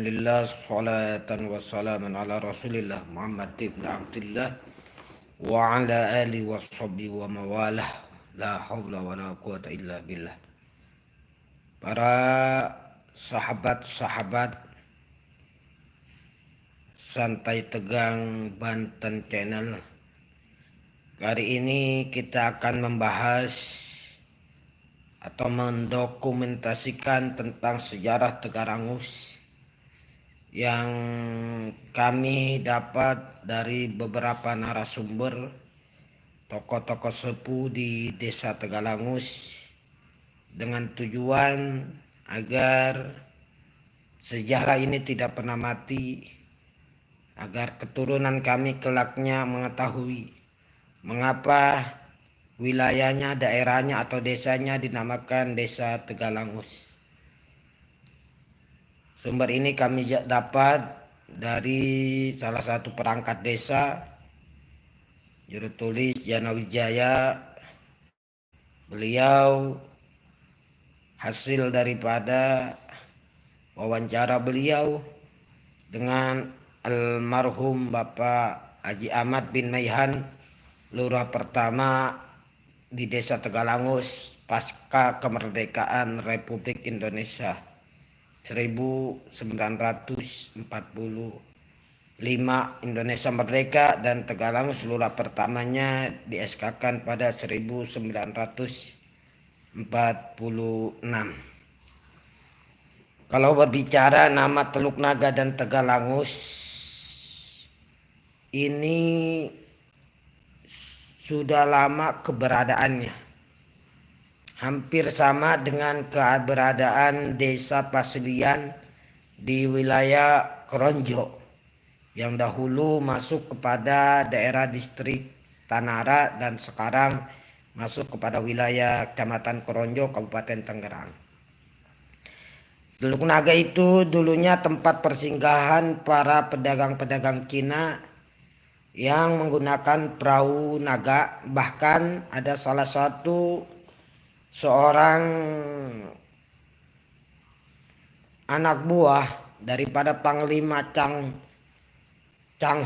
Alhamdulillah salatan wa salaman ala Rasulillah Muhammad ibn Abdullah wa ala alihi wa sahbihi wa mawalah la haula wa la quwata illa billah. Para sahabat-sahabat Santai Tegang Banten Channel, kali ini kita akan membahas atau mendokumentasikan tentang sejarah Tegarangus yang kami dapat dari beberapa narasumber tokoh-tokoh sepuh di Desa Tegalangus dengan tujuan agar sejarah ini tidak pernah mati, agar keturunan kami kelaknya mengetahui mengapa wilayahnya, daerahnya atau desanya dinamakan Desa Tegalangus. Sumber ini kami dapat dari salah satu perangkat desa, juru tulis Jana Wijaya. Beliau hasil daripada wawancara beliau dengan almarhum Bapak Haji Ahmad bin Maihan, lurah pertama di Desa Tegalangus pasca kemerdekaan Republik Indonesia 1945. Indonesia merdeka dan Tegalangus lurah pertamanya di SK-kan pada 1946. Kalau berbicara nama Teluk Naga dan Tegalangus, ini sudah lama keberadaannya. Hampir sama dengan keberadaan Desa Paselian di wilayah Kronjo yang dahulu masuk kepada daerah distrik Tanara dan sekarang masuk kepada wilayah Kecamatan Kronjo, Kabupaten Tangerang. Teluk Naga itu dulunya tempat persinggahan para pedagang-pedagang Cina yang menggunakan perahu naga. Bahkan ada salah satu seorang anak buah daripada Panglima Chang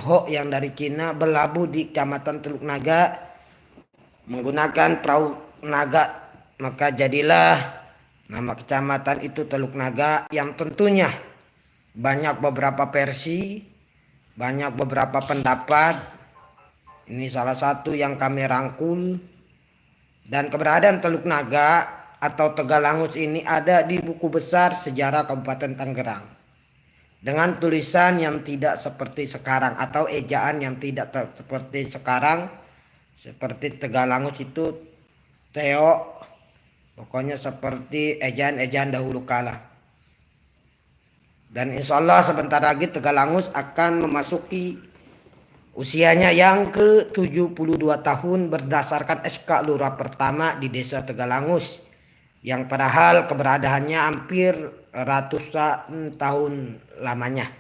Ho yang dari Cina berlabuh di Kecamatan Teluk Naga menggunakan perahu naga, maka jadilah nama kecamatan itu Teluk Naga, yang tentunya banyak beberapa versi, banyak beberapa pendapat. Ini salah satu yang kami rangkul. Dan keberadaan Teluk Naga atau Tegalangus ini ada di buku besar sejarah Kabupaten Tangerang dengan tulisan yang tidak seperti sekarang atau ejaan yang tidak seperti sekarang. Seperti Tegalangus itu Teo, pokoknya seperti ejaan-ejaan dahulu kala. Dan insya Allah sebentar lagi Tegalangus akan memasuki usianya yang ke-72 tahun berdasarkan SK lurah pertama di Desa Tegalangus, yang padahal keberadaannya hampir ratusan tahun lamanya.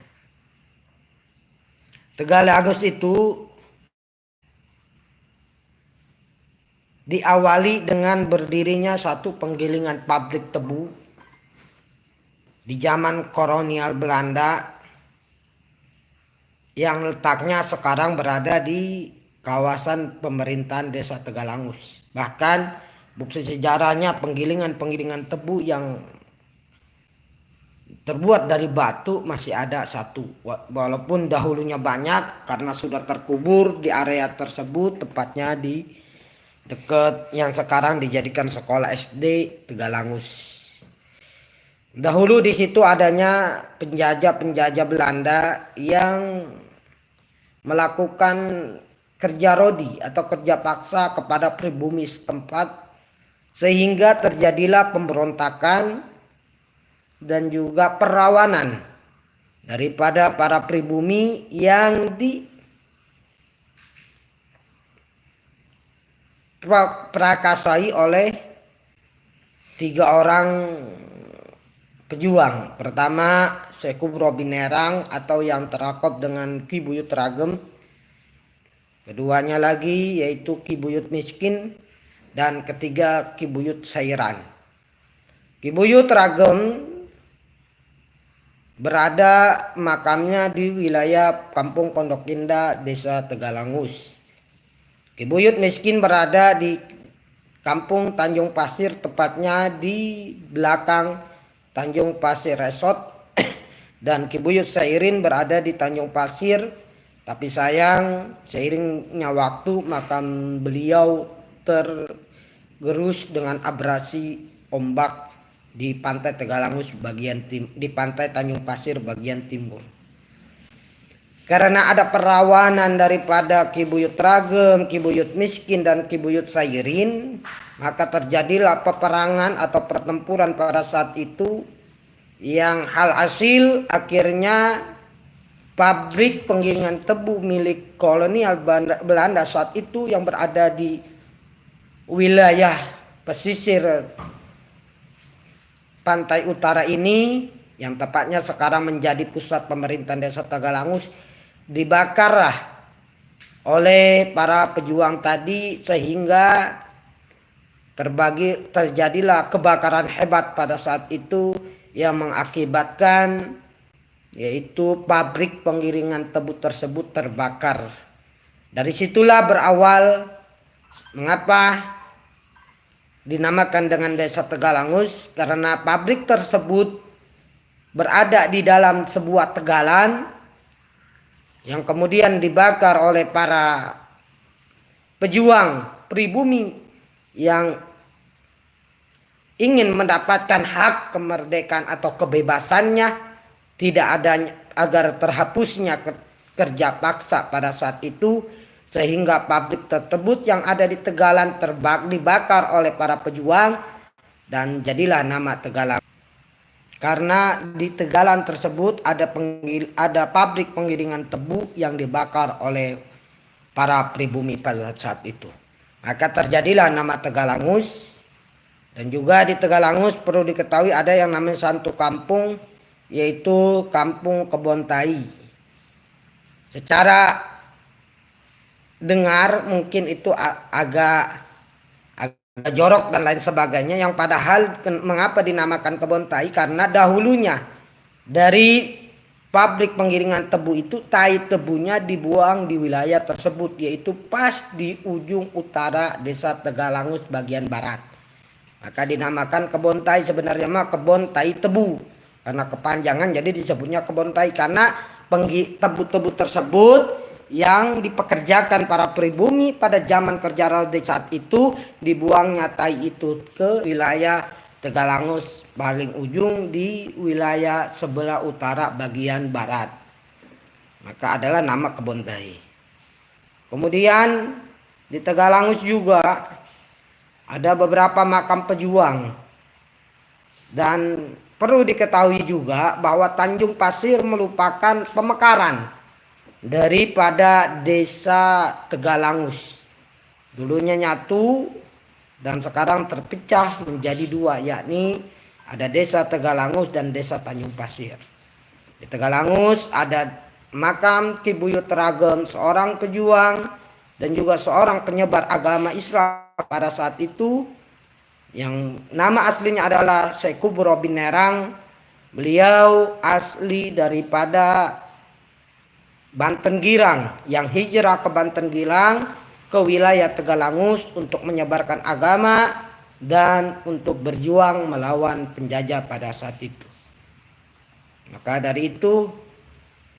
Tegalangus itu diawali dengan berdirinya suatu penggilingan pabrik tebu di zaman kolonial Belanda yang letaknya sekarang berada di kawasan pemerintahan Desa Tegalangus. Bahkan bukti sejarahnya penggilingan tebu yang terbuat dari batu masih ada satu. Walaupun dahulunya banyak karena sudah terkubur di area tersebut, tepatnya di dekat yang sekarang dijadikan sekolah SD Tegalangus. Dahulu di situ adanya penjajah Belanda yang melakukan kerja rodi atau kerja paksa kepada pribumi setempat, sehingga terjadilah pemberontakan dan juga perlawanan daripada para pribumi yang diprakasai oleh 3 orang pejuang. Pertama, Sekub Robinerang atau yang terakop dengan Ki Buyut Ragem. Keduanya lagi yaitu Ki Buyut Miskin, dan ketiga Ki Buyut Sairan. Ki Buyut Ragem berada makamnya di wilayah Kampung Pondok Indah, Desa Tegalangus. Ki Buyut miskin berada di Kampung Tanjung Pasir, tepatnya di belakang Tanjung Pasir Resort. Dan Ki Buyut Sairin berada di Tanjung Pasir, tapi sayang seiringnya waktu makam beliau tergerus dengan abrasi ombak di pantai Tegalangus di pantai Tanjung Pasir bagian timur. Karena ada perawanan daripada Ki Buyut Ragem, Ki Buyut Miskin, dan Ki Buyut Sairin, maka terjadilah peperangan atau pertempuran pada saat itu, yang hal hasil akhirnya pabrik penggilingan tebu milik kolonial Belanda saat itu yang berada di wilayah pesisir pantai utara ini, yang tepatnya sekarang menjadi pusat pemerintahan Desa Tegalangus, dibakarlah oleh para pejuang tadi, sehingga terjadilah kebakaran hebat pada saat itu yang mengakibatkan yaitu pabrik penggilingan tebu tersebut terbakar. Dari situlah berawal mengapa dinamakan dengan Desa Tegalangus, karena pabrik tersebut berada di dalam sebuah tegalan yang kemudian dibakar oleh para pejuang pribumi yang ingin mendapatkan hak kemerdekaan atau kebebasannya, tidak adanya agar terhapusnya kerja paksa pada saat itu, sehingga pabrik tersebut yang ada di tegalan dibakar oleh para pejuang dan jadilah nama Tegalan. Karena di tegalan tersebut ada pabrik penggilingan tebu yang dibakar oleh para pribumi pada saat itu. Maka terjadilah nama Tegalangus. Dan juga di Tegalangus perlu diketahui ada yang namanya satu kampung, yaitu Kampung Kebon Tai. Secara dengar mungkin itu agak jorok dan lain sebagainya, yang padahal mengapa dinamakan Kebon Tai, karena dahulunya dari pabrik penggilingan tebu itu, tai tebunya dibuang di wilayah tersebut, yaitu pas di ujung utara Desa Tegalangus bagian barat. Maka dinamakan Kebon Tai, sebenarnya mah Kebon Tai Tebu, karena kepanjangan jadi disebutnya Kebon Tai, karena tebu-tebu tersebut yang dipekerjakan para pribumi pada zaman kerja Rode saat itu, dibuangnya tai itu ke wilayah Tegalangus paling ujung di wilayah sebelah utara bagian barat. Maka adalah nama Kebon Tai. Kemudian di Tegalangus juga ada beberapa makam pejuang. Dan perlu diketahui juga bahwa Tanjung Pasir merupakan pemekaran daripada Desa Tegalangus. Dulunya nyatu dan sekarang terpecah menjadi dua, yakni ada Desa Tegalangus dan Desa Tanjung Pasir. Di Tegalangus ada makam Ki Buyut Ragem, seorang pejuang dan juga seorang penyebar agama Islam pada saat itu, yang nama aslinya adalah Syekh Kubro bin Nerang. Beliau asli daripada Banten Girang, yang hijrah ke Banten Girang ke wilayah Tegalangus untuk menyebarkan agama dan untuk berjuang melawan penjajah pada saat itu. Maka dari itu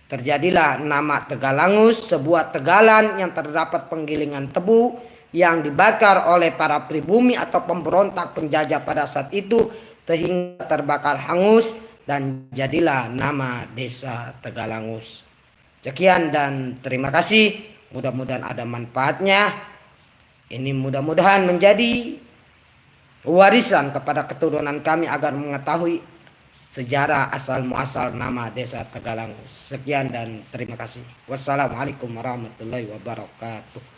terjadilah nama Tegalangus, sebuah tegalan yang terdapat penggilingan tebu yang dibakar oleh para pribumi atau pemberontak penjajah pada saat itu, sehingga terbakar hangus dan jadilah nama Desa Tegalangus. Sekian dan terima kasih. Mudah-mudahan ada manfaatnya. Ini mudah-mudahan menjadi warisan kepada keturunan kami agar mengetahui sejarah asal muasal nama Desa Tegalangus. Sekian dan terima kasih. Wassalamualaikum warahmatullahi wabarakatuh.